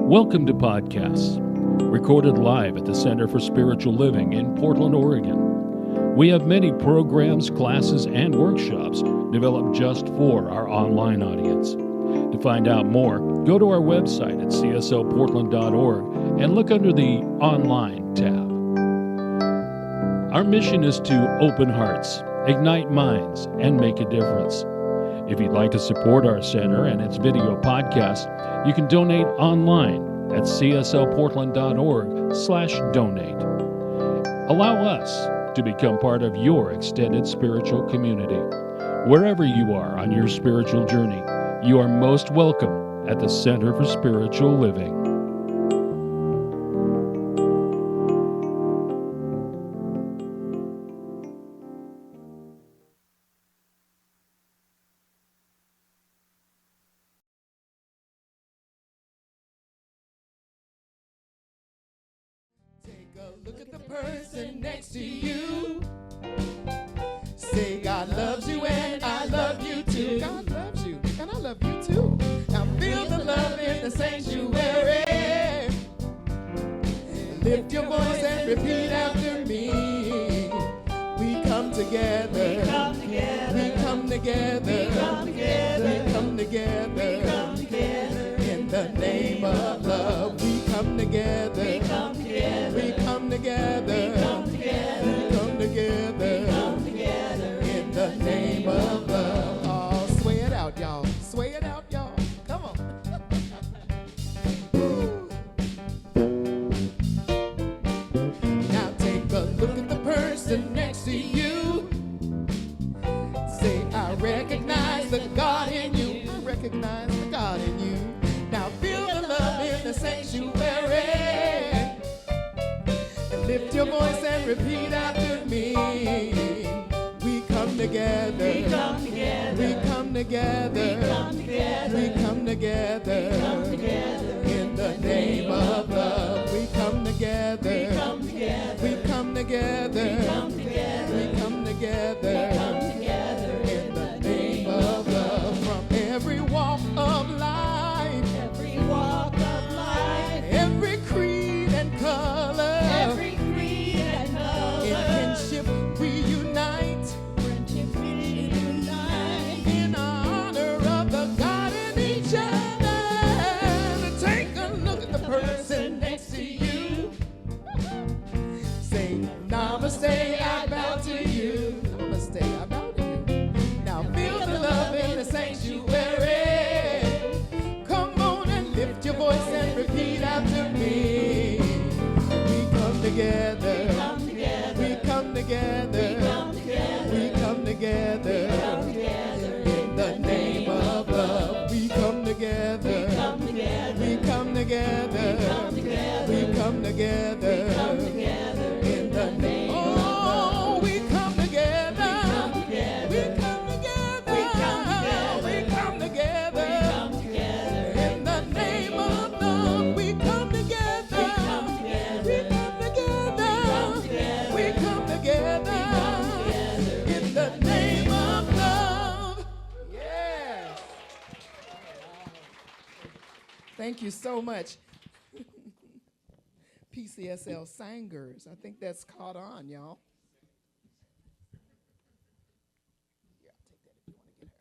Welcome to Podcasts, recorded live at the Center for Spiritual Living in Portland, Oregon. We have many programs, classes, and workshops developed just for our online audience. To find out more, go to our website at cslportland.org and look under the Online tab. Our mission is to open hearts, ignite minds, and make a difference. If you'd like to support our center and its video podcast, you can donate online at cslportland.org/donate. Allow us to become part of your extended spiritual community. Wherever you are on your spiritual journey, you are most welcome at the Center for Spiritual Living. Look at the person next to you. Say God loves you and I love you too. God loves you and I love you too. Now feel the love in the sanctuary. Lift your voice and repeat after me. We come together. We come together. We come together. We come together. We come together. We come together. In the name of love, we come together. We come together. We come together. We come together. We come together. We come together. In the name of love. Oh, sway it out, y'all. Sway it out, y'all. Come on. Now take a look at the person next to you. Say, I recognize the God in you. I recognize the God in you. Now feel the love in the sanctuary. And lift your voice and repeat after me. We come together. We come together. We come together. We come together. We come together. We come together. In the name of love, we come together. We come together. We come together. We come together. We come together. We come together. In the name of love, from every walk of life. Every walk of life. Every creed and color. Every creed and color. In kinship we unite. Friendship we unite. In honor of the God in each other. Take a look at the person next to you. Say, Namaste, I bow to you. Namaste, I bow to you. Now feel the love in the sanctuary. Lift your voice and repeat after me. We come together. We come together. We come together. We come together. We come together. We come together. In the name of love, we come together. We come together. We come together. We come together. We come together. We come together. In the name of love. Oh, we come together. We come together. We come together. We come together. We come together. We come together. In the name of love, we come together. We come together. We come together. We come together. In the name of love. Yes. Thank you so much. PCSL Singers. I think that's caught on, y'all. Yeah, take that if you want to get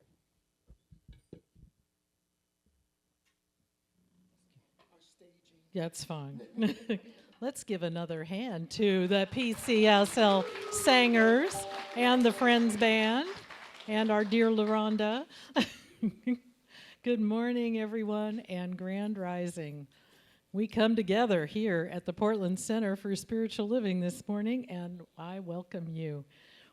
her. That's fine. Let's give another hand to the PCSL Singers and the Friends Band and our dear LaRhonda. Good morning, everyone, and grand rising. We come together here at the Portland Center for Spiritual Living this morning, and I welcome you.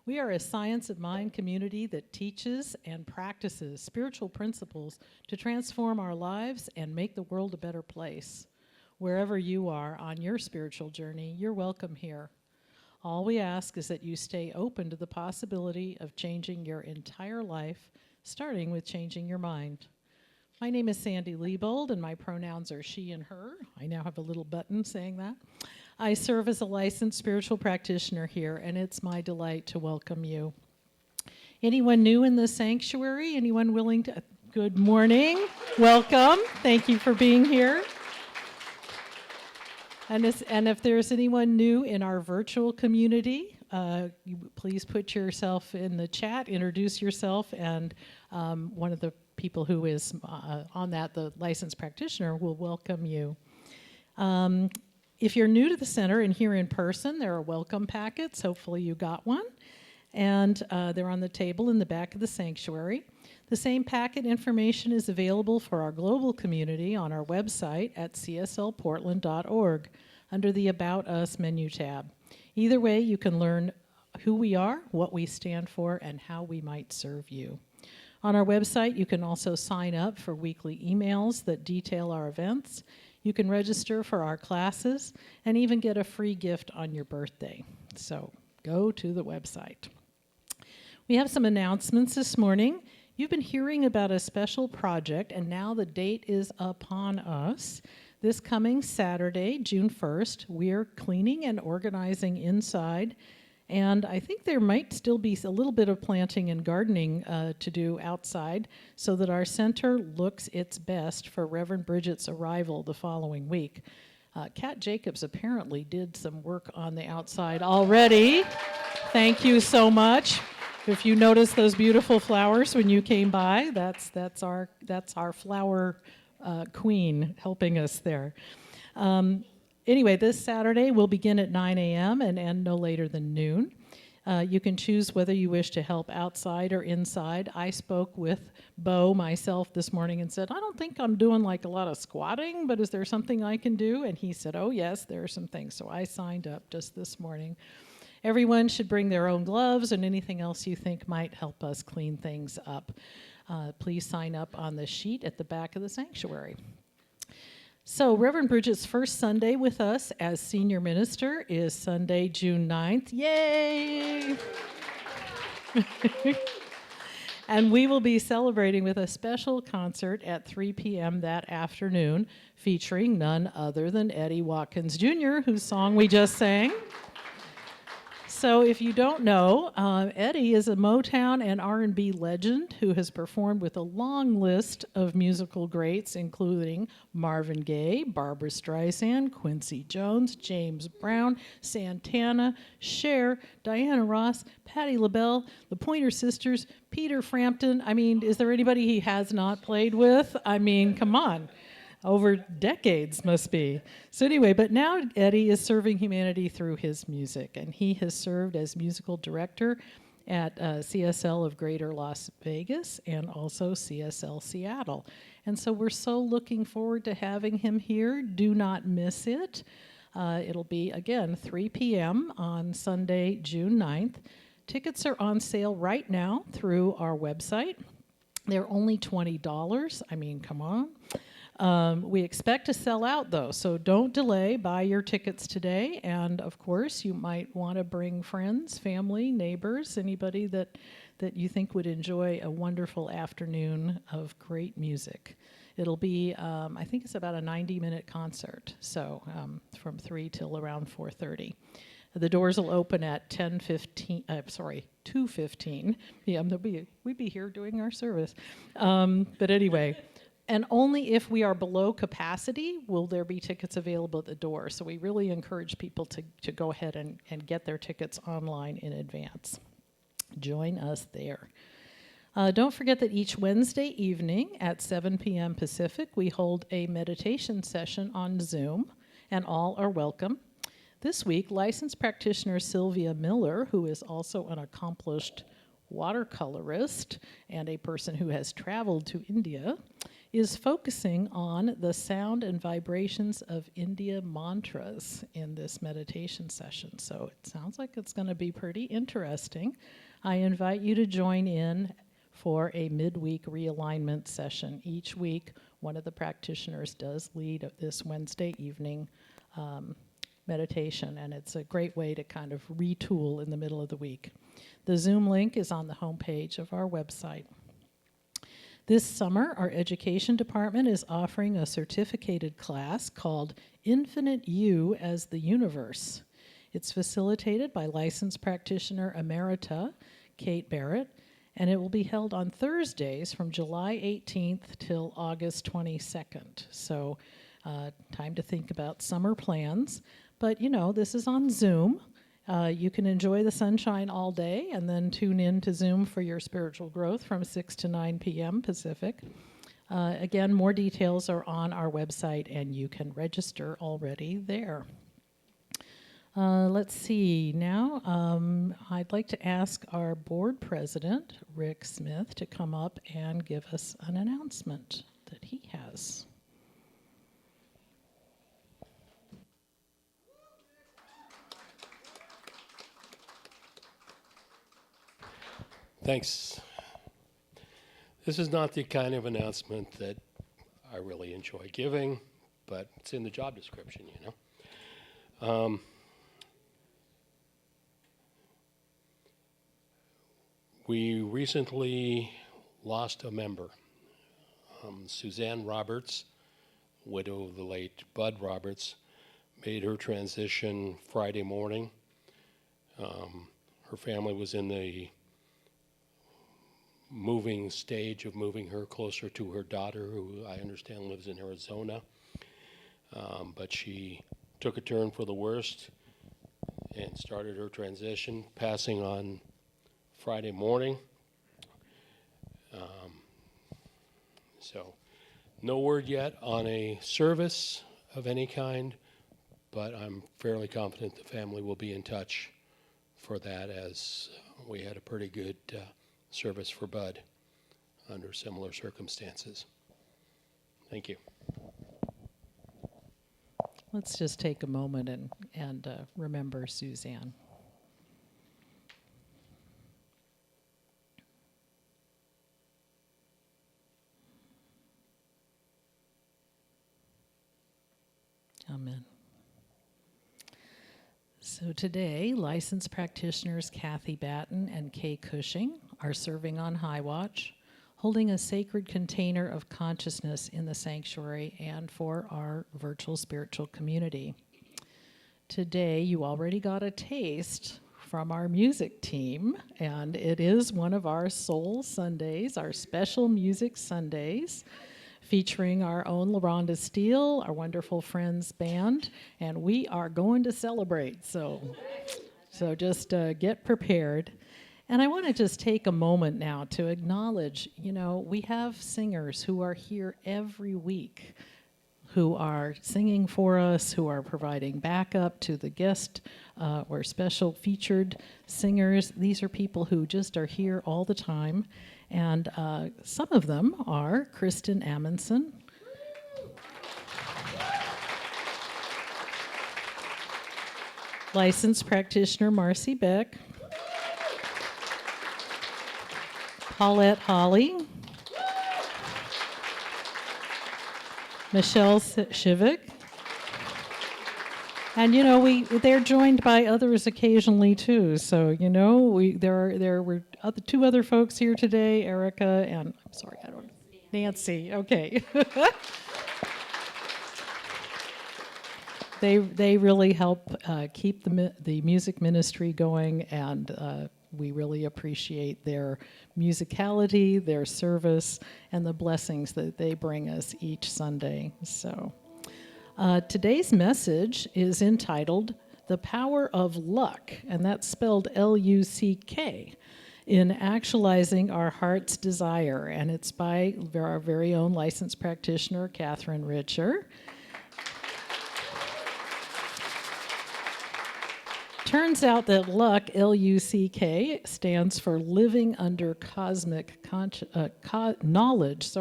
We are a science of mind community that teaches and practices spiritual principles to transform our lives and make the world a better place. Wherever you are on your spiritual journey, you're welcome here. All we ask is that you stay open to the possibility of changing your entire life, starting with changing your mind. My name is Sandy Liebold, and my pronouns are she and her. I now have a little button saying that. I serve as a licensed spiritual practitioner here, and it's my delight to welcome you. Anyone new in the sanctuary? Anyone willing to? Good morning. Welcome. Thank you for being here. And if there's anyone new in our virtual community, please put yourself in the chat, introduce yourself, and one of the people who is on that, the licensed practitioner, will welcome you. If you're new to the center and here in person, there are welcome packets. Hopefully you got one. And they're on the table in the back of the sanctuary. The same packet information is available for our global community on our website at cslportland.org under the About Us menu tab. Either way, you can learn who we are, what we stand for, and how we might serve you. On our website, you can also sign up for weekly emails that detail our events. You can register for our classes and even get a free gift on your birthday. So go to the website. We have some announcements this morning. You've been hearing about a special project, and now the date is upon us. This coming Saturday, June 1st, we're cleaning and organizing inside, and I think there might still be a little bit of planting and gardening to do outside so that our center looks its best for Reverend Bridget's arrival the following week. Kat Jacobs apparently did some work on the outside already. Thank you so much. If you notice those beautiful flowers when you came by, that's our flower queen helping us there. Anyway, this Saturday will begin at 9 a.m. and end no later than noon. You can choose whether you wish to help outside or inside. I spoke with Bo myself this morning and said, I don't think I'm doing like a lot of squatting, but is there something I can do? And he said, oh yes, there are some things. So I signed up just this morning. Everyone should bring their own gloves and anything else you think might help us clean things up. Please sign up on the sheet at the back of the sanctuary. So Reverend Bridget's first Sunday with us as senior minister is Sunday, June 9th. Yay! And we will be celebrating with a special concert at 3 p.m. that afternoon featuring none other than Eddie Watkins Jr., whose song we just sang. So if you don't know, Eddie is a Motown and R&B legend who has performed with a long list of musical greats, including Marvin Gaye, Barbra Streisand, Quincy Jones, James Brown, Santana, Cher, Diana Ross, Patti LaBelle, the Pointer Sisters, Peter Frampton. I mean, is there anybody he has not played with? I mean, come on. Over decades, must be. So anyway, but now Eddie is serving humanity through his music, and he has served as musical director at CSL of Greater Las Vegas and also CSL Seattle. And so we're so looking forward to having him here. Do not miss it. It'll be, again, 3 p.m. on Sunday, June 9th. Tickets are on sale right now through our website. They're only $20. I mean, come on. We expect to sell out, though, so don't delay. Buy your tickets today. And, of course, you might want to bring friends, family, neighbors, anybody that you think would enjoy a wonderful afternoon of great music. It'll be, I think it's about a 90-minute concert, so from 3 till around 4:30. The doors will open at 2:15 p.m. We'd be here doing our service. But anyway... And only if we are below capacity will there be tickets available at the door. So we really encourage people to go ahead and get their tickets online in advance. Join us there. Don't forget that each Wednesday evening at 7 p.m. Pacific, we hold a meditation session on Zoom, and all are welcome. This week, licensed practitioner Sylvia Miller, who is also an accomplished watercolorist and a person who has traveled to India, is focusing on the sound and vibrations of India mantras in this meditation session. So it sounds like it's going to be pretty interesting. I invite you to join in for a midweek realignment session. Each week, one of the practitioners does lead this Wednesday evening meditation, and it's a great way to kind of retool in the middle of the week. The Zoom link is on the homepage of our website. This summer, our education department is offering a certificated class called Infinite You as the Universe. It's facilitated by licensed practitioner emerita Kate Barrett, and it will be held on Thursdays from July 18th till August 22nd. So Time to think about summer plans. But, this is on Zoom. You can enjoy the sunshine all day and then tune in to Zoom for your spiritual growth from 6 to 9 p.m. Pacific. Again, more details are on our website, and you can register already there. Let's see. Now, I'd like to ask our board president, Rick Smith, to come up and give us an announcement that he has. Thanks. This is not the kind of announcement that I really enjoy giving, but it's in the job description, We recently lost a member. Suzanne Roberts, widow of the late Bud Roberts, made her transition Friday morning. Her family was in the moving stage of moving her closer to her daughter, who I understand lives in Arizona. But she took a turn for the worst and started her transition, passing on Friday morning. So no word yet on a service of any kind, but I'm fairly confident the family will be in touch for that, as we had a pretty good service for Bud under similar circumstances. Thank you. Let's just take a moment and remember Suzanne. Amen. So today, licensed practitioners Kathy Batten and Kay Cushing are serving on High Watch, holding a sacred container of consciousness in the sanctuary and for our virtual spiritual community. Today, you already got a taste from our music team, and it is one of our Soul Sundays, our special music Sundays, featuring our own LaRhonda Steele, our wonderful friends band, and we are going to celebrate. So just get prepared. And I want to just take a moment now to acknowledge, we have singers who are here every week, who are singing for us, who are providing backup to the guest or special featured singers. These are people who just are here all the time. And some of them are Kristen Amundsen, licensed practitioner Marcy Beck, Paulette Holly, Michelle Shivik, and they're joined by others occasionally too. So there were two other folks here today, Erica and Nancy. Okay. They really help keep the music ministry going, and we really appreciate their musicality, their service, and the blessings that they bring us each Sunday. So today's message is entitled "The Power of Luck," and that's spelled L-U-C-K, in Actualizing Our Heart's Desire, and it's by our very own licensed practitioner, Kathryn Richer. Turns out that LUCK, L-U-C-K, stands for Living Under Cosmic Knowledge,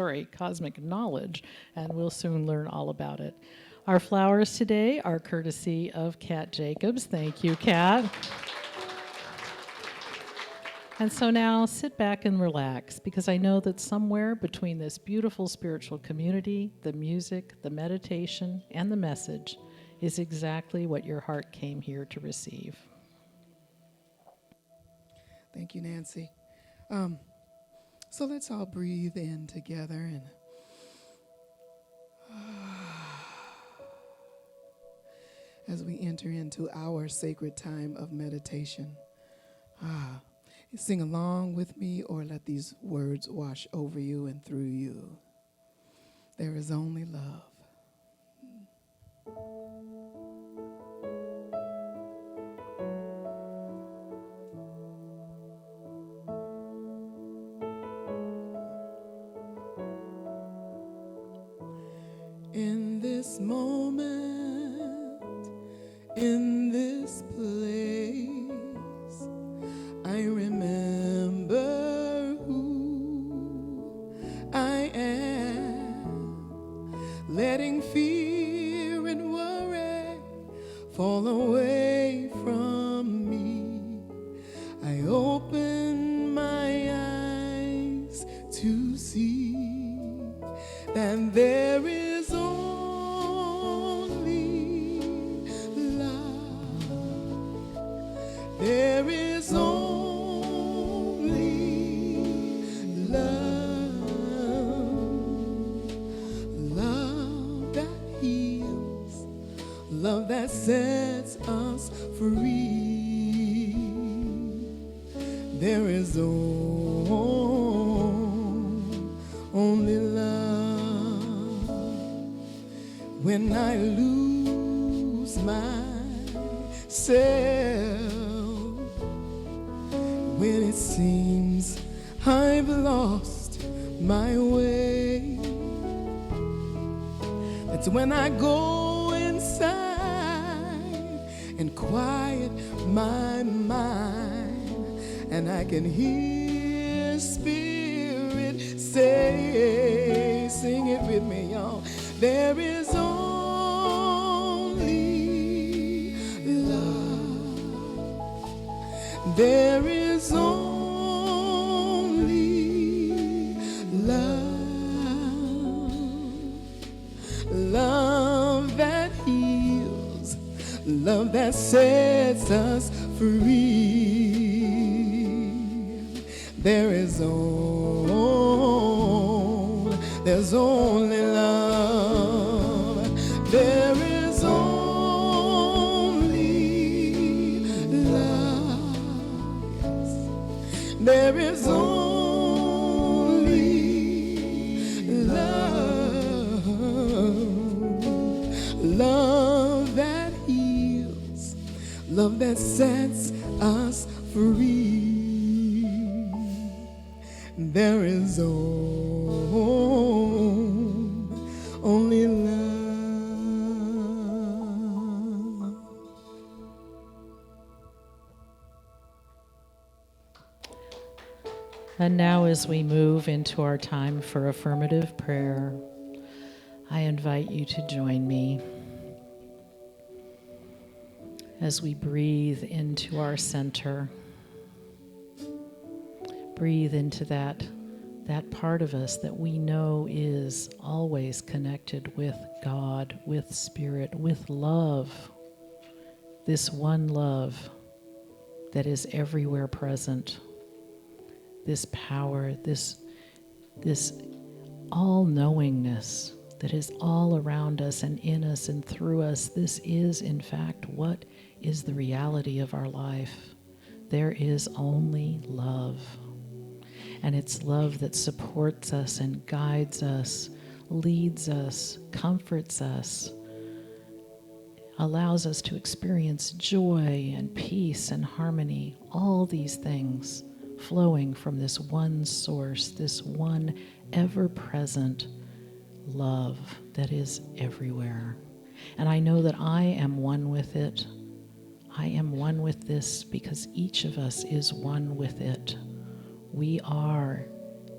and we'll soon learn all about it. Our flowers today are courtesy of Kat Jacobs. Thank you, Kat. And so now sit back and relax, because I know that somewhere between this beautiful spiritual community, the music, the meditation, and the message is exactly what your heart came here to receive. Thank you, Nancy. So let's all breathe in together and as we enter into our sacred time of meditation. Sing along with me, or let these words wash over you and through you. There is only love. In this moment, in this place, I remember who I am, letting fear and worry fall away from me. I open my eyes to see that there is only love. There is only love. Love that heals, love that sets us free. There is only love. When I lose myself, when it seems I've lost my way, that's when I go inside and quiet my mind, and I can hear Spirit say, sing it with me, y'all. There is only love. There is only love. Love that heals, love that sets us free. There is there's only love. There is only love. Yes. There is only love. Love that heals, love that sets us free. There is only love. And now, as we move into our time for affirmative prayer, I invite you to join me as we breathe into our center. Breathe into that part of us that we know is always connected with God, with Spirit, with love. This one love that is everywhere present. This power, this all-knowingness that is all around us and in us and through us. This is, in fact, what is the reality of our life. There is only love. And it's love that supports us and guides us, leads us, comforts us, allows us to experience joy and peace and harmony, all these things flowing from this one source, this one ever-present love that is everywhere. And I know that I am one with it. I am one with this because each of us is one with it. We are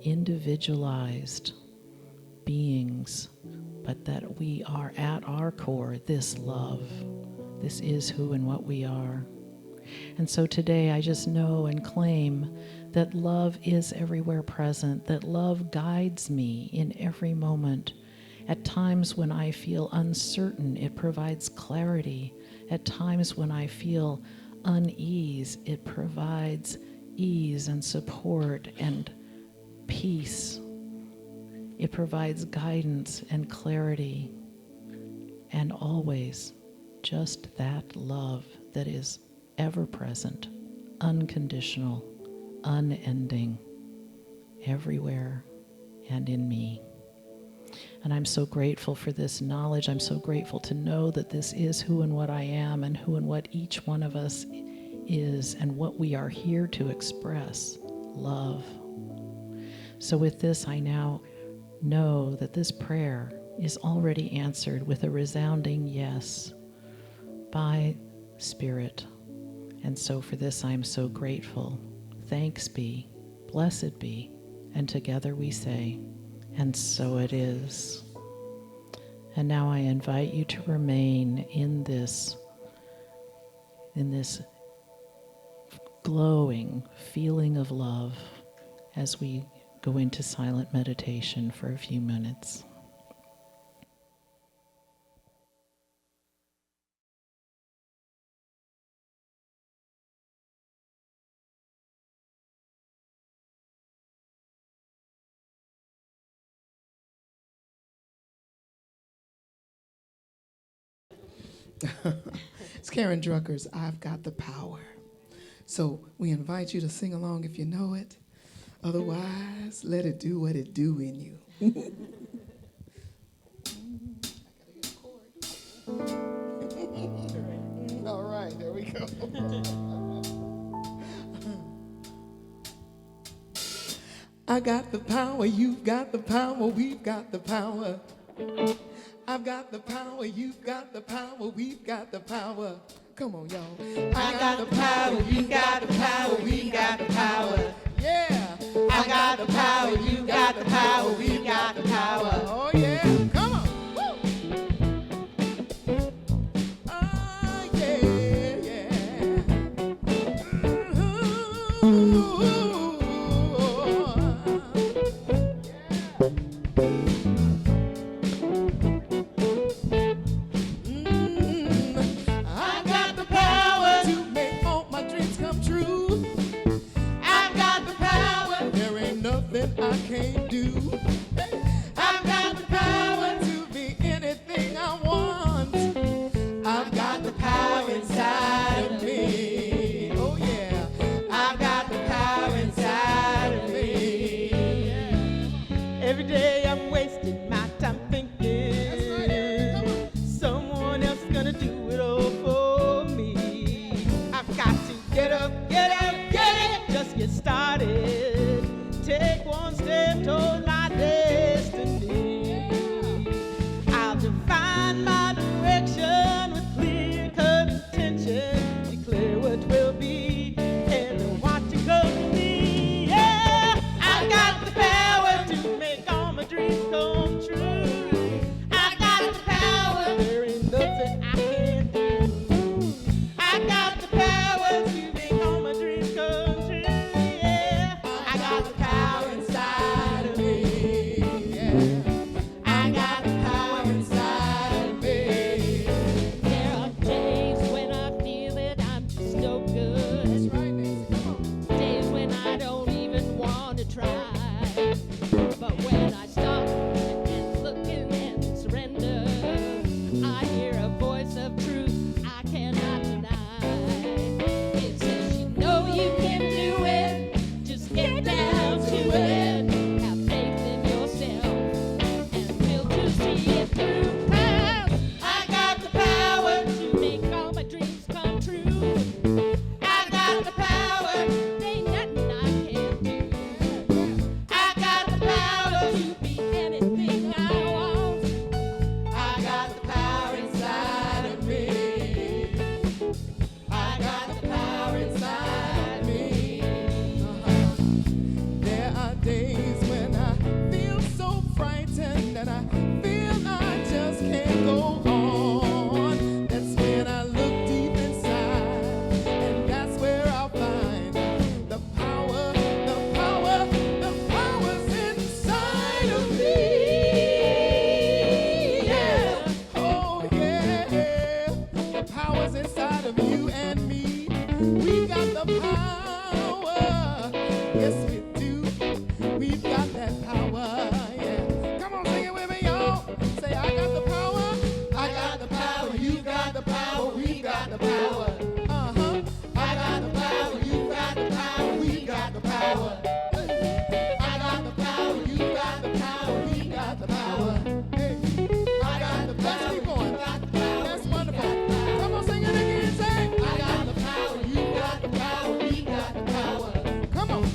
individualized beings, but that we are at our core this love. This is who and what we are. And so today I just know and claim that love is everywhere present, that love guides me in every moment. At times when I feel uncertain, it provides clarity. At times when I feel unease, it provides ease and support and peace. It provides guidance and clarity, and always just that love that is ever present, unconditional, unending, everywhere and in me. And I'm so grateful for this knowledge. I'm so grateful to know that this is who and what I am and who and what each one of us is and what we are here to express, love. So with this, I now know that this prayer is already answered with a resounding yes by Spirit. And so for this, I am so grateful. Thanks be, blessed be, and together we say, and so it is. And now I invite you to remain in this glowing feeling of love as we go into silent meditation for a few minutes. It's Karen Drucker's I've Got the Power. So we invite you to sing along if you know it. Otherwise, let it do what it do in you. All right, there we go. I got the power, you've got the power, we've got the power. I've got the power, you've got the power, we've got the power. Come on, y'all. I got the power, you got the power, we got the power. Yeah. I got the power, you got the power, we got the power. Oh, yeah. Come on. Woo. Oh, yeah, yeah. I got the power To make all my dreams come true. I've got the power. There ain't nothing I can't do. I've got the power. To be anything I want. I've got the power inside of me. Oh, yeah. I've got the power inside of me. Every day I'm wasting my time thinking someone else is gonna do it all for me. I've got to get up, get it, just get started. Take one step toward my destiny. I'll define my direction with clear-cut intention. Declare what will be and what to go to be. Yeah, I got the power to make all my dreams come true. I got the power. There ain't nothing I can't do. I got the power to make all my dreams come true. Yeah, I got the power inside of me. Yeah, I got the power inside of me. There are days when I feel that I'm just no good. That's right, Nancy. Come on. Days when I don't even want to try. But when I stop and look and surrender, I hear a voice of truth I cannot deny. It says, you know you can do it. Just get down to it. Have faith in yourself and will to see it through. 'Cause I got the power. to make all my dreams come true. I got the power. Ain't nothing I can't do. I got the power. To be anything I want. I got the power inside of me. I got the power inside of me. There are days when I feel so frightened and I feel I just can't go on. That's when I look deep inside, and that's where I'll find the power, the power, the power's inside of me. Yeah. Oh, yeah. The power's inside of you and me. We got the power. Yes, we do. We've got that power. Yeah. Come on, sing it with me, y'all. Say, I got the power. I got the power. You got the power. We got the power. Uh-huh. I got the power. You got the power. We got the power. I got the power. You got the power. We got the power. Come on.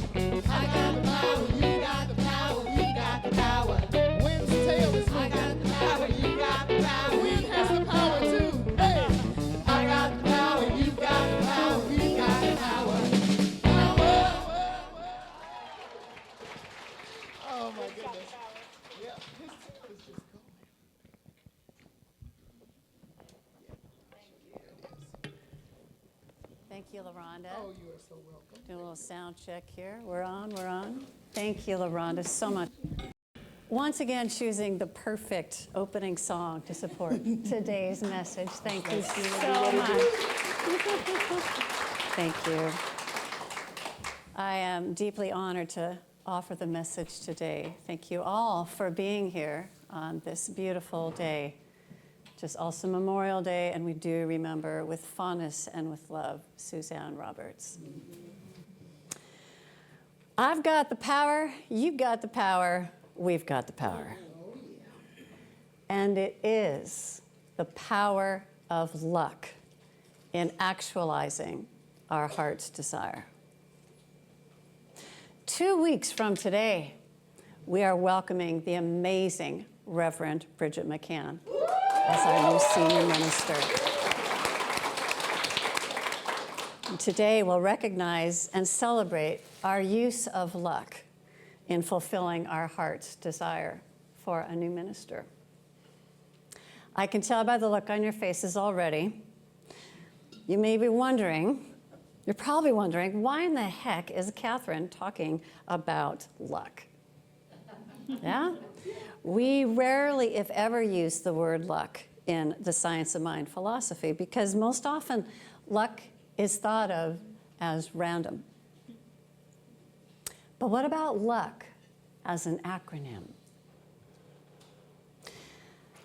I got the power, you got the power, we got the power. Wind's tail is I got the power, you got the power. Wind has the power too. Hey, I got the power, you got the power, we got the power. Power. Oh my goodness. Yeah, his tail is just gone. Thank you, LaRhonda. Oh, you are so welcome. Do a little sound check here. We're on, we're on. Thank you, LaRhonda, so much. Once again, choosing the perfect opening song to support today's message. Thank you so much. Thank you. I am deeply honored to offer the message today. Thank you all for being here on this beautiful day. Just also Memorial Day, and we do remember with fondness and with love Suzanne Roberts. I've got the power, you've got the power, we've got the power. And it is the power of luck in actualizing our heart's desire. 2 weeks from today, we are welcoming the amazing Reverend Bridget McCann as our new senior minister. And today we'll recognize and celebrate our use of luck in fulfilling our heart's desire for a new minister. I can tell by the look on your faces already, you may be wondering, you're probably wondering, why in the heck is Kathryn talking about luck? Yeah? We rarely, if ever, use the word luck in the science of mind philosophy because most often luck is thought of as random. But what about luck as an acronym?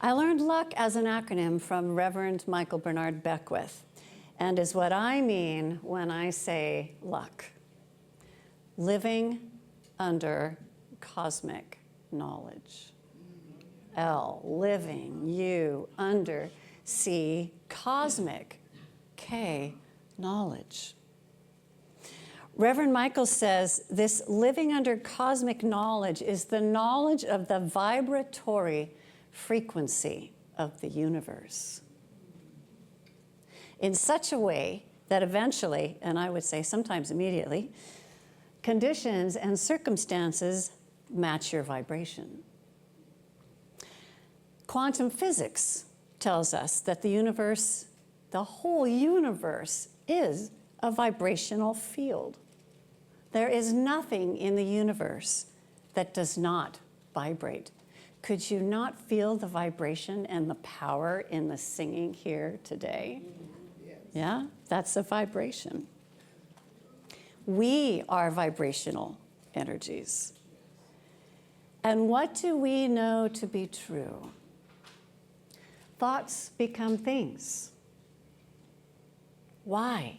I learned luck as an acronym from Reverend Michael Bernard Beckwith, and is what I mean when I say luck. Living under cosmic knowledge. L, living, U, under, C, cosmic, K, knowledge. Reverend Michael says this living under cosmic knowledge is the knowledge of the vibratory frequency of the universe in such a way that eventually, and I would say sometimes immediately, conditions and circumstances match your vibration. Quantum physics tells us that the universe, the whole universe, is a vibrational field. There is nothing in the universe that does not vibrate. Could you not feel the vibration and the power in the singing here today? Yes. Yeah, that's a vibration. We are vibrational energies. And what do we know to be true? Thoughts become things. Why?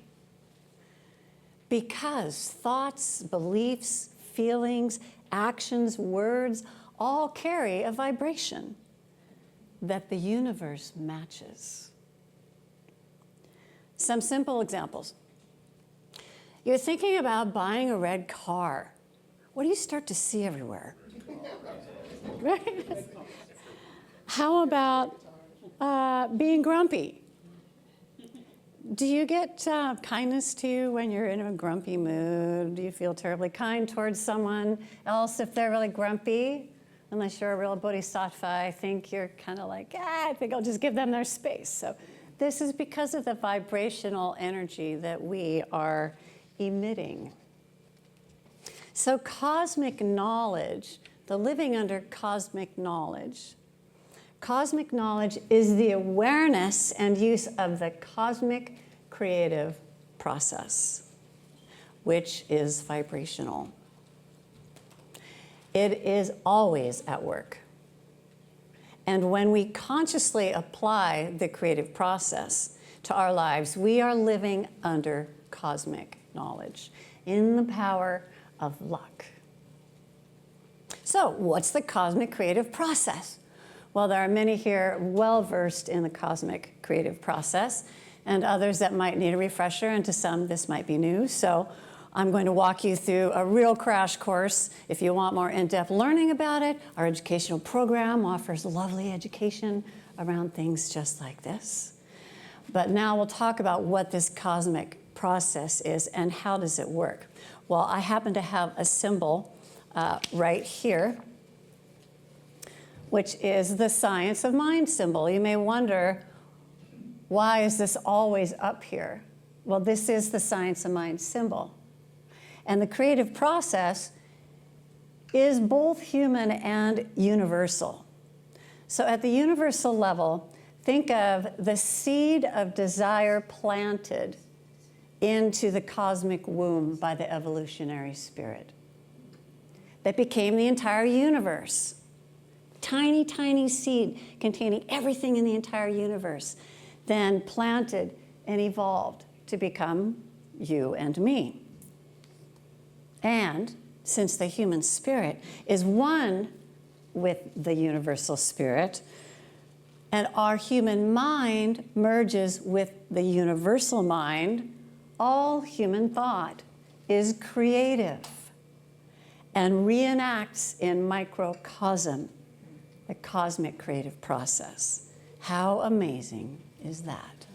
Because thoughts, beliefs, feelings, actions, words all carry a vibration that the universe matches. Some simple examples. You're thinking about buying a red car. What do you start to see everywhere? Right? How about being grumpy? Do you get kindness to you when you're in a grumpy mood? Do you feel terribly kind towards someone else if they're really grumpy? Unless you're a real bodhisattva, I think you're kind of like, I think I'll just give them their space. So this is because of the vibrational energy that we are emitting. So cosmic knowledge, the living under cosmic knowledge is the awareness and use of the cosmic creative process, which is vibrational. It is always at work. And when we consciously apply the creative process to our lives, we are living under cosmic knowledge in the power of luck. So what's the cosmic creative process? Well, there are many here well-versed in the cosmic creative process, and others that might need a refresher, and to some this might be new. So I'm going to walk you through a real crash course. If you want more in-depth learning about it, our educational program offers lovely education around things just like this. But now we'll talk about what this cosmic process is and how does it work. Well, I happen to have a symbol right here, which is the science of mind symbol. You may wonder, why is this always up here? Well, this is the science of mind symbol. And the creative process is both human and universal. So at the universal level, think of the seed of desire planted into the cosmic womb by the evolutionary spirit that became the entire universe. Tiny, tiny seed containing everything in the entire universe, then planted and evolved to become you and me. And since the human spirit is one with the universal spirit, and our human mind merges with the universal mind, all human thought is creative and reenacts in microcosm the cosmic creative process. How amazing is that?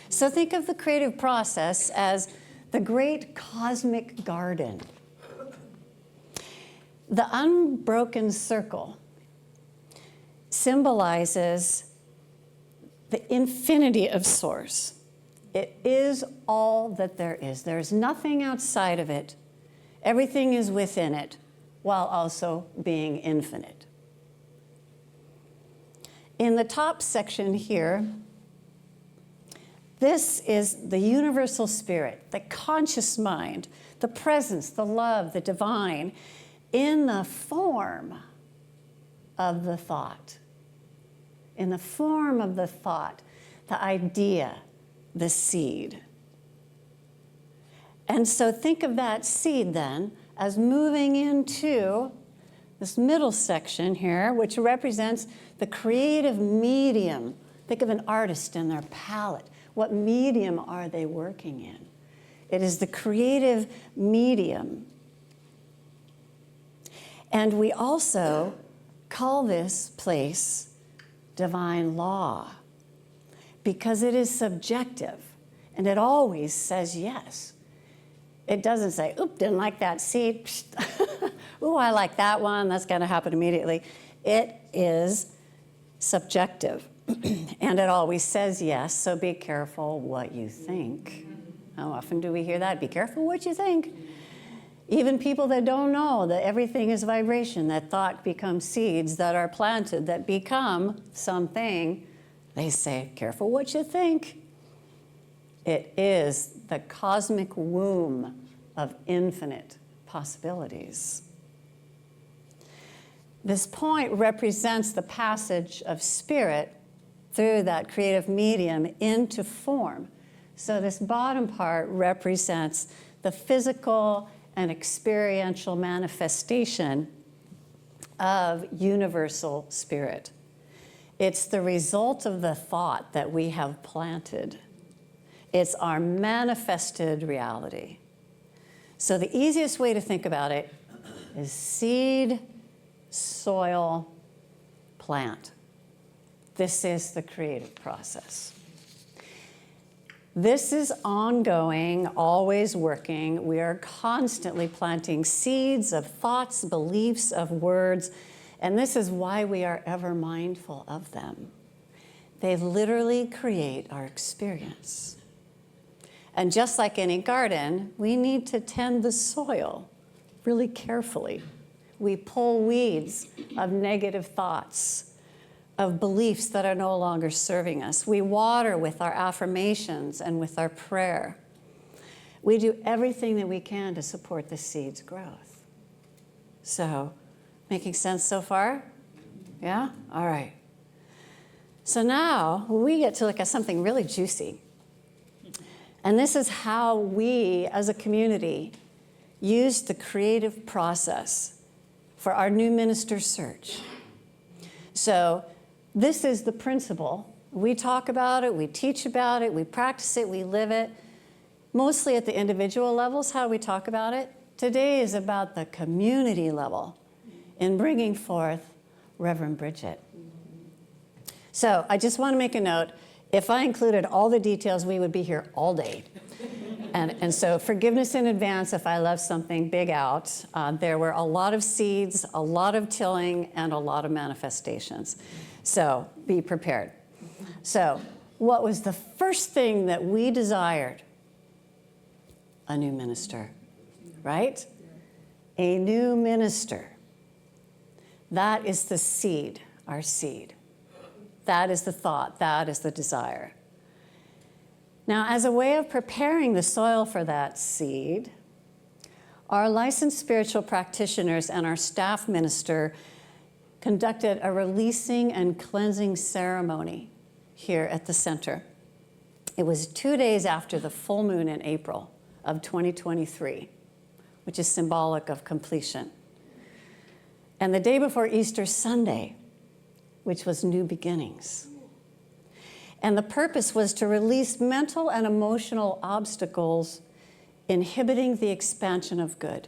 So think of the creative process as the great cosmic garden. The unbroken circle symbolizes the infinity of Source. It is all that there is. There's nothing outside of it. Everything is within it, while also being infinite. In the top section here, this is the universal spirit, the conscious mind, the presence, the love, the divine, in the form of the thought. In the form of the thought, the idea, the seed. And so think of that seed then as moving into this middle section here, which represents the creative medium. Think of an artist and their palette. What medium are they working in? It is the creative medium. And we also call this place divine law because it is subjective and it always says yes. It doesn't say, oop, didn't like that seed. Ooh, I like that one. That's going to happen immediately. It is subjective. And it always says yes, so be careful what you think. How often do we hear that? Be careful what you think. Even people that don't know that everything is vibration, that thought becomes seeds that are planted, that become something, they say, careful what you think. It is the cosmic womb of infinite possibilities. This point represents the passage of spirit through that creative medium into form. So this bottom part represents the physical and experiential manifestation of universal spirit. It's the result of the thought that we have planted. It's our manifested reality. So the easiest way to think about it is seed, soil, plant. This is the creative process. This is ongoing, always working. We are constantly planting seeds of thoughts, beliefs, of words, and this is why we are ever mindful of them. They literally create our experience. And just like any garden, we need to tend the soil really carefully. We pull weeds of negative thoughts, of beliefs that are no longer serving us. We water with our affirmations and with our prayer. We do everything that we can to support the seed's growth. So, making sense so far? Yeah? All right. So now we get to look at something really juicy. And this is how we, as a community, use the creative process for our new minister search. So this is the principle. We talk about it, we teach about it, we practice it, we live it. mostly at the individual levels, how we talk about it. Today is about the community level in bringing forth Reverend Bridget. So I just want to make a note. If I included all the details, we would be here all day. And so forgiveness in advance if I left something big out. There were a lot of seeds, a lot of tilling, and a lot of manifestations. So be prepared. So what was the first thing that we desired? A new minister, right? A new minister. That is the seed, our seed. That is the thought, that is the desire. Now, as a way of preparing the soil for that seed, our licensed spiritual practitioners and our staff minister conducted a releasing and cleansing ceremony here at the center. It was 2 days after the full moon in April of 2023, which is symbolic of completion. And the day before Easter Sunday, which was new beginnings. And the purpose was to release mental and emotional obstacles inhibiting the expansion of good,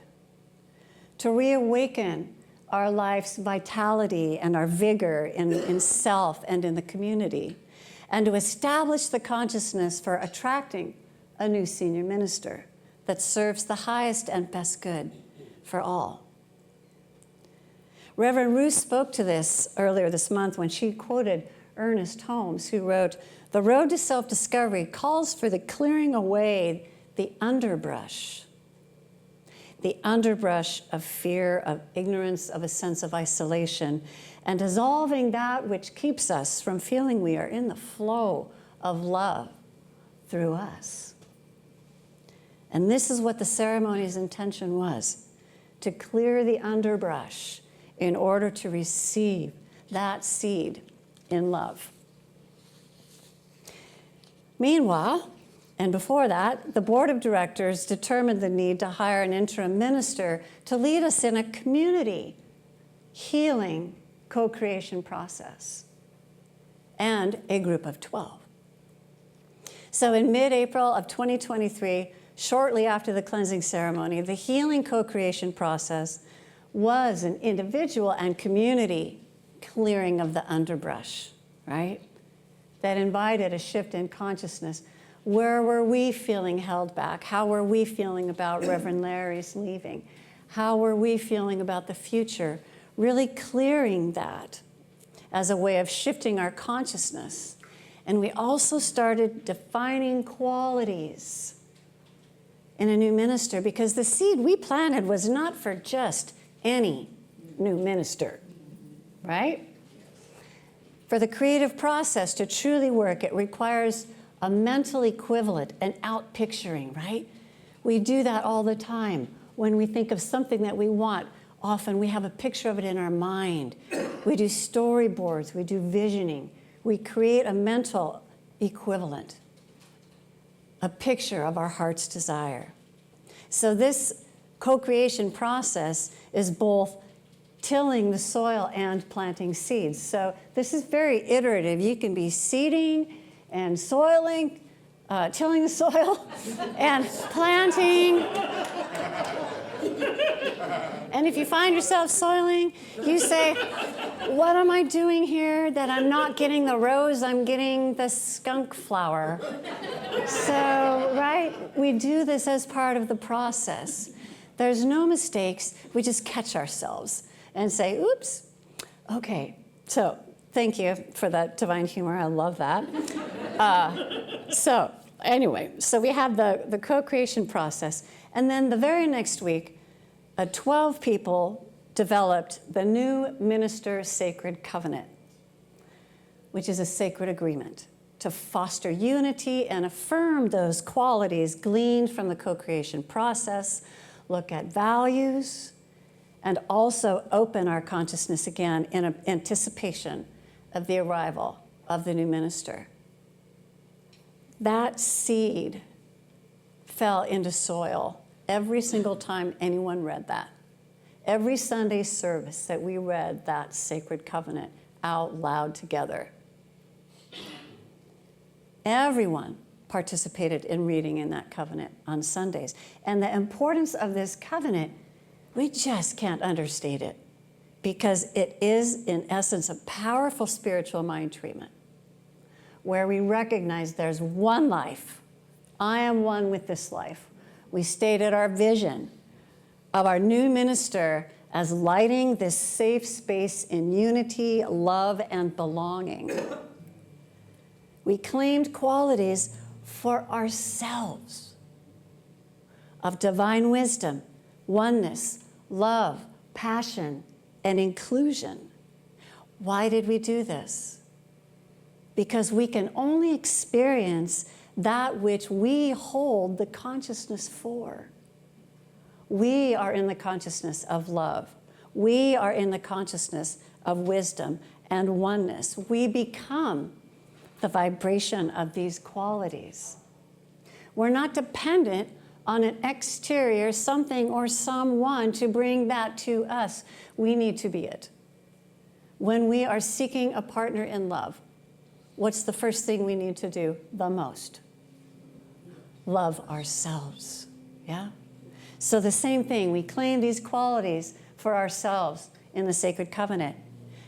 to reawaken our life's vitality and our vigor in self and in the community, and to establish the consciousness for attracting a new senior minister that serves the highest and best good for all. Reverend Ruth spoke to this earlier this month when she quoted Ernest Holmes, who wrote, "The road to self-discovery calls for the clearing away the underbrush of fear, of ignorance, of a sense of isolation, and dissolving that which keeps us from feeling we are in the flow of love through us." And this is what the ceremony's intention was, to clear the underbrush in order to receive that seed in love. Meanwhile, and before that, the board of directors determined the need to hire an interim minister to lead us in a community healing co-creation process, and a group of 12. So in mid-April of 2023, shortly after the cleansing ceremony, the healing co-creation process was an individual and community clearing of the underbrush, right? That invited a shift in consciousness. Where were we feeling held back? How were we feeling about Reverend Larry's leaving? How were we feeling about the future? Really clearing that as a way of shifting our consciousness. And we also started defining qualities in a new minister, because the seed we planted was not for just any new minister, right? For the creative process to truly work, it requires a mental equivalent, an out-picturing, right? We do that all the time. When we think of something that we want, often we have a picture of it in our mind. We do storyboards, we do visioning. We create a mental equivalent, a picture of our heart's desire. So this co-creation process is both tilling the soil and planting seeds. So this is very iterative. You can be seeding and soiling, tilling the soil and planting. And if you find yourself soiling, you say, what am I doing here that I'm not getting the rose, I'm getting the skunk flower? So, right, we do this as part of the process. There's no mistakes, we just catch ourselves and say, oops, okay. So thank you for that divine humor, I love that. So anyway, so we have the co-creation process. And then the very next week, 12 people developed the new Minister Sacred Covenant, which is a sacred agreement to foster unity and affirm those qualities gleaned from the co-creation process, look at values, and also open our consciousness again in anticipation of the arrival of the new minister. That seed fell into soil every single time anyone read that. Every Sunday service that we read that sacred covenant out loud together. Everyone participated in reading in that covenant on Sundays. And the importance of this covenant, we just can't understate it, because it is, in essence, a powerful spiritual mind treatment where we recognize there's one life. I am one with this life. We stated our vision of our new minister as lighting this safe space in unity, love, and belonging. We claimed qualities for ourselves of divine wisdom, oneness, love, passion, and inclusion. Why did we do this? Because we can only experience that which we hold the consciousness for. We are in the consciousness of love. We are in the consciousness of wisdom and oneness. We become the vibration of these qualities. We're not dependent on an exterior something or someone to bring that to us. We need to be it. When we are seeking a partner in love, what's the first thing we need to do the most? Love ourselves, yeah? So the same thing, we claim these qualities for ourselves in the sacred covenant.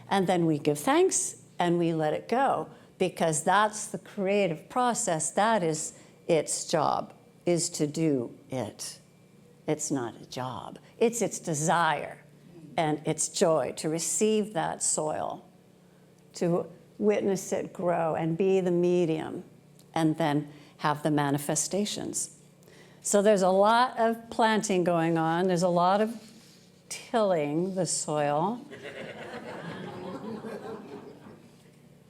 And then we give thanks and we let it go, because that's the creative process. That is its job, is to do it. It's not a job. It's its desire and its joy to receive that soil, to witness it grow and be the medium, and then have the manifestations. So there's a lot of planting going on. There's a lot of tilling the soil.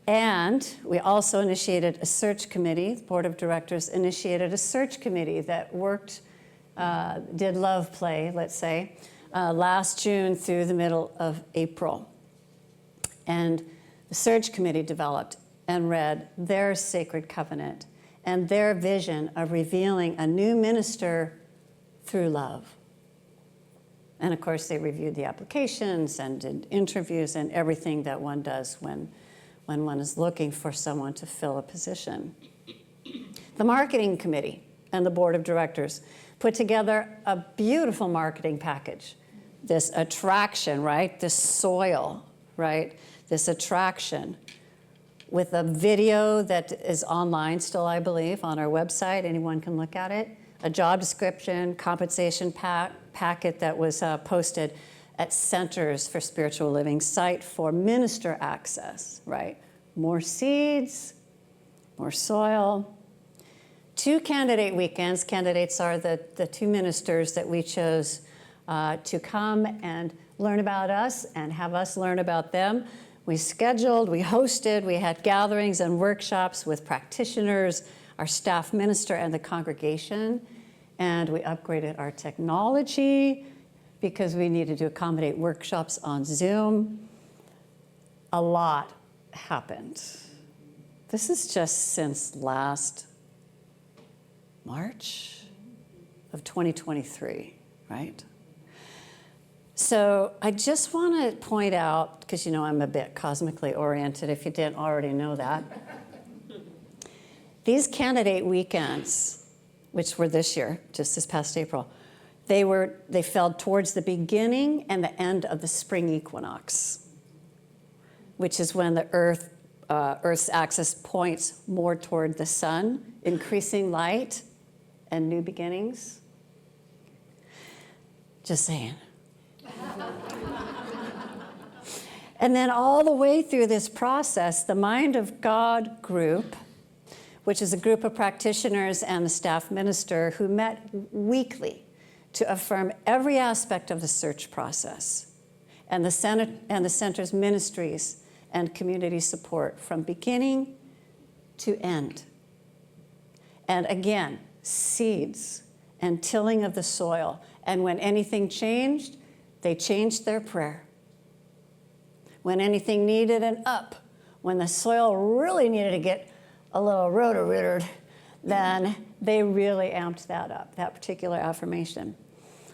And we also initiated a search committee. The board of directors initiated a search committee that worked, did love play, let's say, last June through the middle of April. And the search committee developed and read their sacred covenant and their vision of revealing a new minister through love. And of course, they reviewed the applications and did interviews and everything that one does when one is looking for someone to fill a position. The marketing committee and the board of directors put together a beautiful marketing package. This attraction, right? This soil, right? This attraction with a video that is online still, I believe, on our website. Anyone can look at it. A job description, compensation packet that was posted at Centers for Spiritual Living site for minister access, right? More seeds, more soil. 2 candidate weekends. Candidates are the 2 ministers that we chose to come and learn about us and have us learn about them. We scheduled, we hosted, we had gatherings and workshops with practitioners, our staff minister, and the congregation. And we upgraded our technology because we needed to accommodate workshops on Zoom. A lot happened. This is just since last March of 2023, right? So I just want to point out, because you know I'm a bit cosmically oriented, if you didn't already know that. These candidate weekends, which were this year, just this past April, they fell towards the beginning and the end of the spring equinox, which is when the Earth's axis points more toward the sun, increasing light and new beginnings. Just saying. And then all the way through this process, the Mind of God group, which is a group of practitioners and the staff minister who met weekly to affirm every aspect of the search process, and the center's ministries and community support from beginning to end. And again, seeds and tilling of the soil. And when anything changed, they changed their prayer. When anything needed an up, when the soil really needed to get a little roto-rooted, then they really amped that up, that particular affirmation.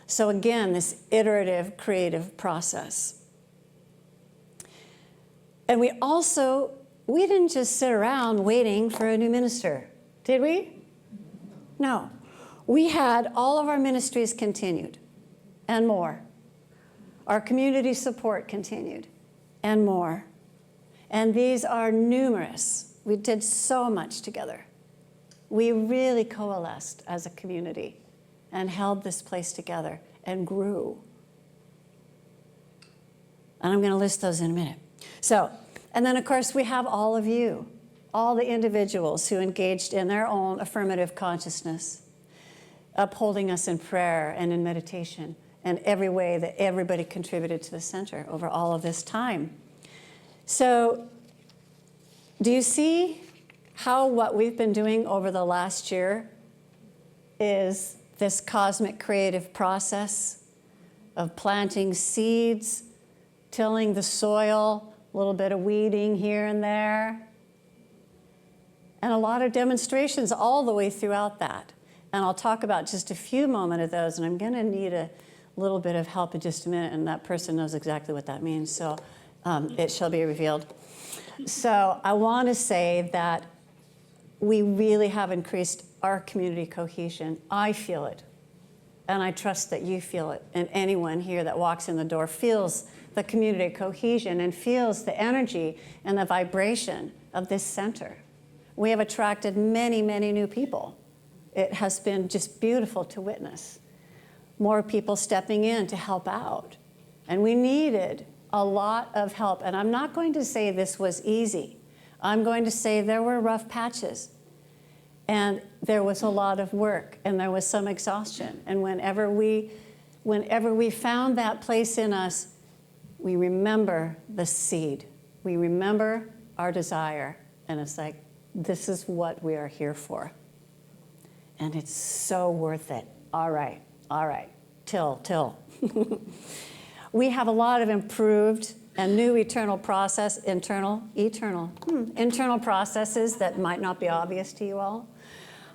So again, this iterative, creative process. And we didn't just sit around waiting for a new minister, did we? No. We had all of our ministries continued and more. Our community support continued and more. And these are numerous. We did so much together. We really coalesced as a community and held this place together and grew. And I'm going to list those in a minute. So, and then of course we have all of you, all the individuals who engaged in their own affirmative consciousness, upholding us in prayer and in meditation, and every way that everybody contributed to the center over all of this time. So, do you see how what we've been doing over the last year is this cosmic creative process of planting seeds, tilling the soil, a little bit of weeding here and there, and a lot of demonstrations all the way throughout that. And I'll talk about just a few moments of those, and I'm going to need a little bit of help in just a minute, and that person knows exactly what that means, so it shall be revealed. So I want to say that we really have increased our community cohesion. I feel it, and I trust that you feel it, and anyone here that walks in the door feels the community cohesion and feels the energy and the vibration of this center. We have attracted many, many new people. It has been just beautiful to witness. More people stepping in to help out. And we needed a lot of help. And I'm not going to say this was easy. I'm going to say there were rough patches. And there was a lot of work, and there was some exhaustion. And whenever we found that place in us, we remember the seed. We remember our desire. And it's like, this is what we are here for. And it's so worth it. All right, till. We have a lot of improved and new internal processes that might not be obvious to you all,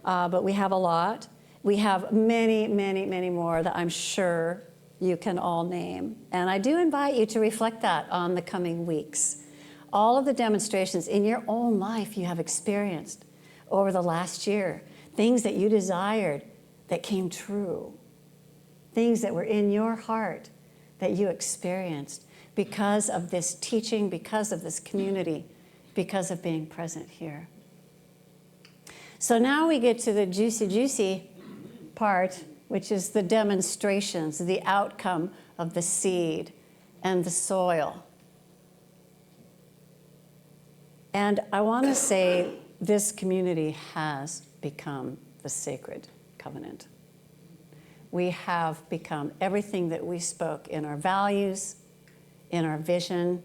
but we have a lot. We have many, many, many more that I'm sure you can all name. And I do invite you to reflect that on the coming weeks. All of the demonstrations in your own life you have experienced over the last year, things that you desired that came true, things that were in your heart that you experienced because of this teaching, because of this community, because of being present here. So now we get to the juicy part, which is the demonstrations, the outcome of the seed and the soil. And I want to say this community has become the sacred covenant. We have become everything that we spoke in our values, in our vision.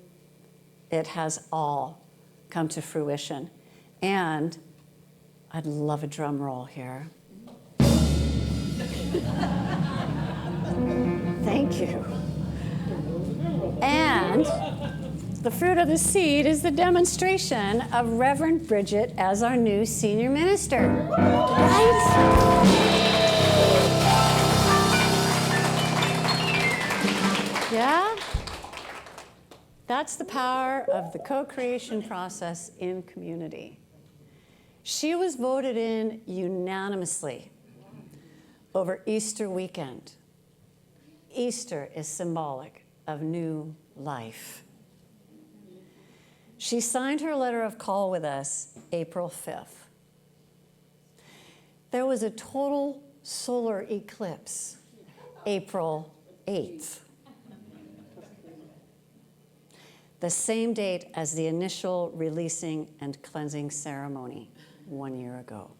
It has all come to fruition. And I'd love a drum roll here. Thank you. And the fruit of the seed is the demonstration of Reverend Bridget as our new senior minister. Right? Yeah? That's the power of the co-creation process in community. She was voted in unanimously over Easter weekend. Easter is symbolic of new life. She signed her letter of call with us April 5th. There was a total solar eclipse April 8th. The same date as the initial releasing and cleansing ceremony 1 year ago.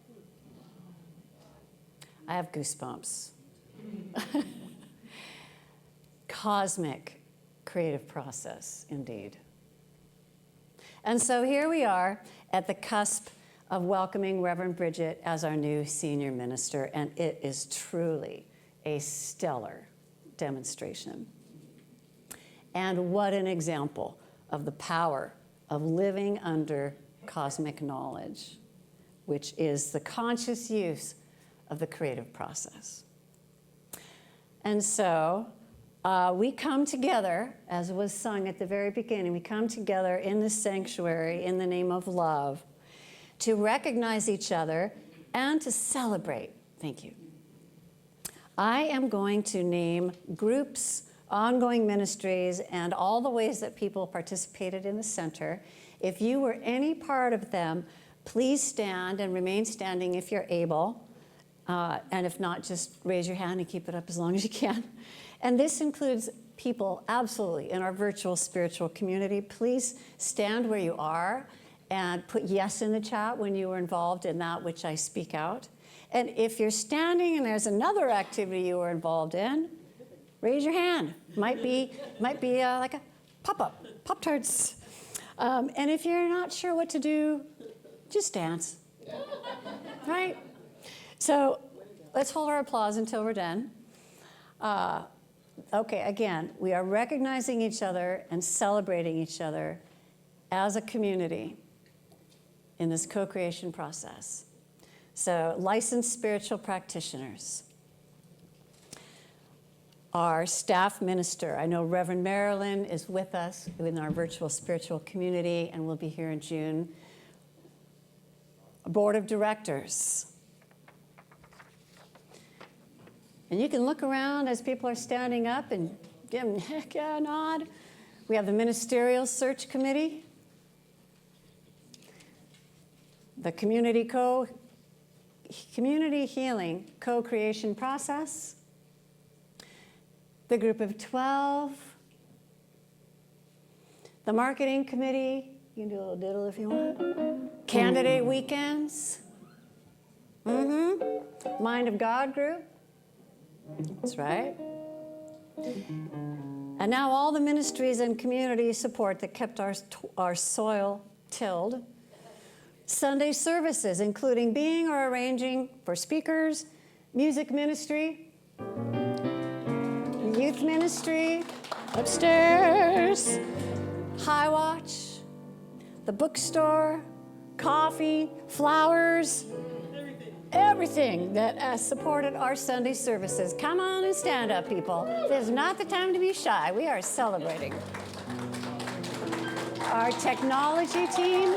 I have goosebumps. Cosmic creative process, indeed. And so here we are at the cusp of welcoming Reverend Bridget as our new senior minister, and it is truly a stellar demonstration. And what an example of the power of living under cosmic knowledge, which is the conscious use of the creative process. And so we come together, as was sung at the very beginning, we come together in the sanctuary in the name of love to recognize each other and to celebrate Thank you. I am going to name groups, ongoing ministries, and all the ways that people participated in the center. If you were any part of them, please stand and remain standing if you're able. And if not, just raise your hand and keep it up as long as you can. And this includes people absolutely in our virtual spiritual community. Please stand where you are and put yes in the chat when you were involved in that which I speak out. And if you're standing and there's another activity you were involved in, raise your hand. Might be like a pop-up, Pop-Tarts. And if you're not sure what to do, just dance, right? So let's hold our applause until we're done. Okay, again, we are recognizing each other and celebrating each other as a community in this co-creation process. So licensed spiritual practitioners. Our staff minister, I know Reverend Marilyn is with us in our virtual spiritual community and will be here in June. Board of directors. And you can look around as people are standing up and give them heck yeah nod. We have the Ministerial Search Committee, the Community Healing Co-Creation Process, the Group of 12, the Marketing Committee, you can do a little diddle if you want, Candidate Weekends, Mind of God Group, that's right. And now all the ministries and community support that kept our soil tilled. Sunday services, including being or arranging for speakers, music ministry, youth ministry, upstairs, High Watch, the bookstore, coffee, flowers, everything that has supported our Sunday services. Come on and stand up, people. This is not the time to be shy. We are celebrating. Our technology team,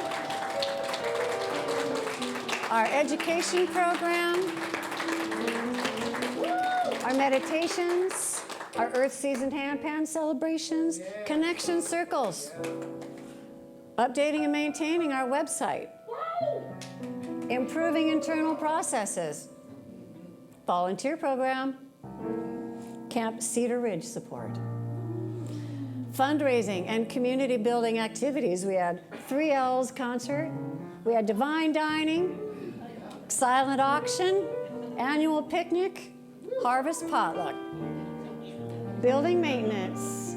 our education program, our meditations, our Earth Season Handpan celebrations, connection circles, updating and maintaining our website, improving internal processes, volunteer program, Camp Cedar Ridge support, fundraising and community building activities. We had 3 L's concert, we had divine dining, silent auction, annual picnic, harvest potluck, building maintenance,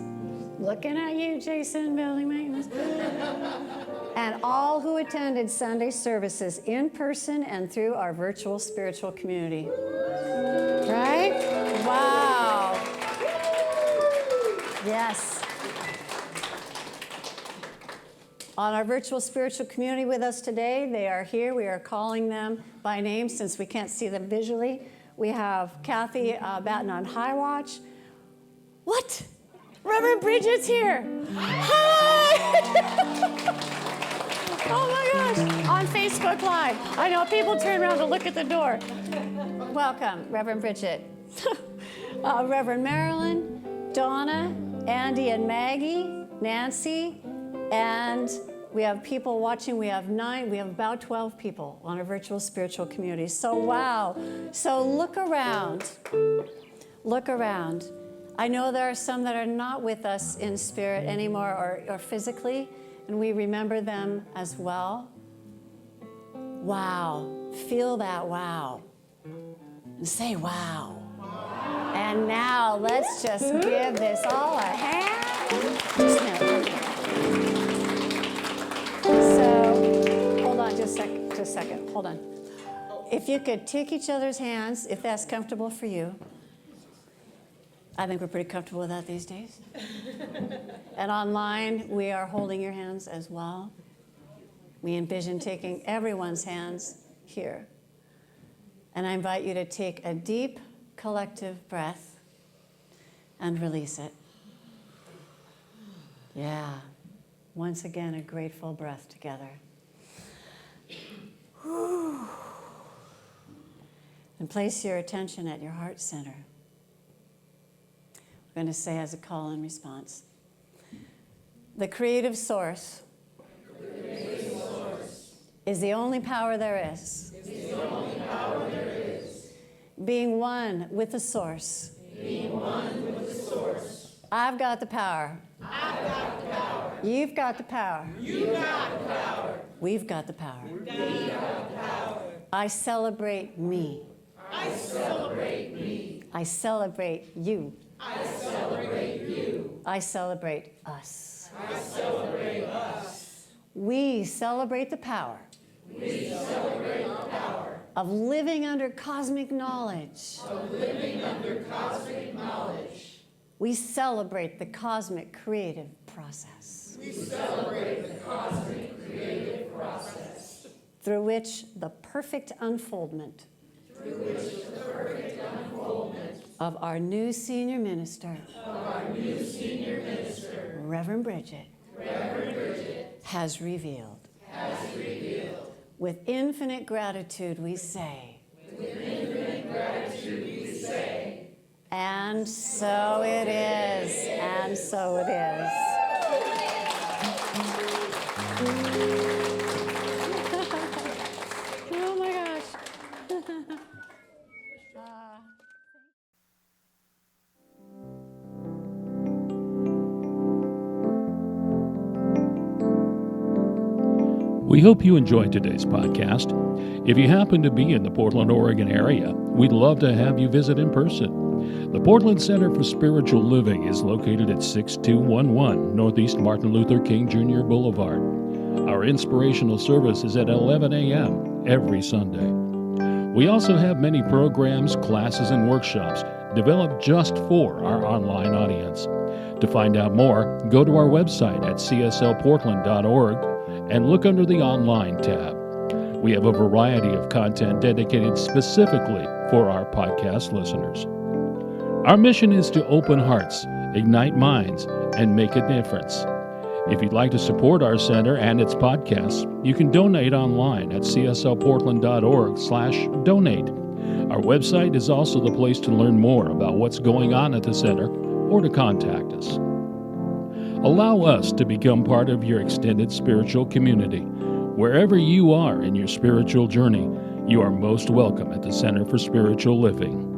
looking at you, Jason, building maintenance, and all who attended Sunday services in person and through our virtual spiritual community. Right? Wow. Yes. On our virtual spiritual community with us today, they are here. We are calling them by name since we can't see them visually. We have Kathy Batten on High Watch. What? Reverend Bridget's here. Hi! Oh my gosh, on Facebook Live. I know people turn around to look at the door. Welcome, Reverend Bridget. Reverend Marilyn, Donna, Andy and Maggie, Nancy, and we have people watching. We have about 12 people on our virtual spiritual community. So wow. So look around. Look around. I know there are some that are not with us in spirit anymore or physically, and we remember them as well. Wow. Feel that wow. And say wow. And now let's just give this all a hand. So, hold on just a second. Hold on. If you could take each other's hands, if that's comfortable for you. I think we're pretty comfortable with that these days. And online, we are holding your hands as well. We envision taking everyone's hands here. And I invite you to take a deep collective breath and release it. Yeah. Once again, a grateful breath together. Whew. and place your attention at your heart center. We're going to say as a call and response. The creative source is the only power there is. Being one with the source. I've got the power. You've got the power. We've got the power. I celebrate me. I celebrate you. I celebrate us. We celebrate the power of living under cosmic knowledge. We celebrate the cosmic creative process. Through which the perfect unfoldment of our new senior minister, Reverend Bridget, has revealed. With infinite gratitude we say, and so it is, and so it is. Oh my gosh. We hope you enjoyed today's podcast. If you happen to be in the Portland, Oregon area, we'd love to have you visit in person. The Portland Center for Spiritual Living is located at 6211 Northeast Martin Luther King Jr. Boulevard. Our inspirational service is at 11 a.m. every Sunday. We also have many programs, classes, and workshops developed just for our online audience. To find out more, go to our website at cslportland.org and look under the Online tab. We have a variety of content dedicated specifically for our podcast listeners. Our mission is to open hearts, ignite minds, and make a difference. If you'd like to support our center and its podcasts, you can donate online at cslportland.org/donate. Our website is also the place to learn more about what's going on at the center or to contact us. Allow us to become part of your extended spiritual community. Wherever you are in your spiritual journey, you are most welcome at the Center for Spiritual Living.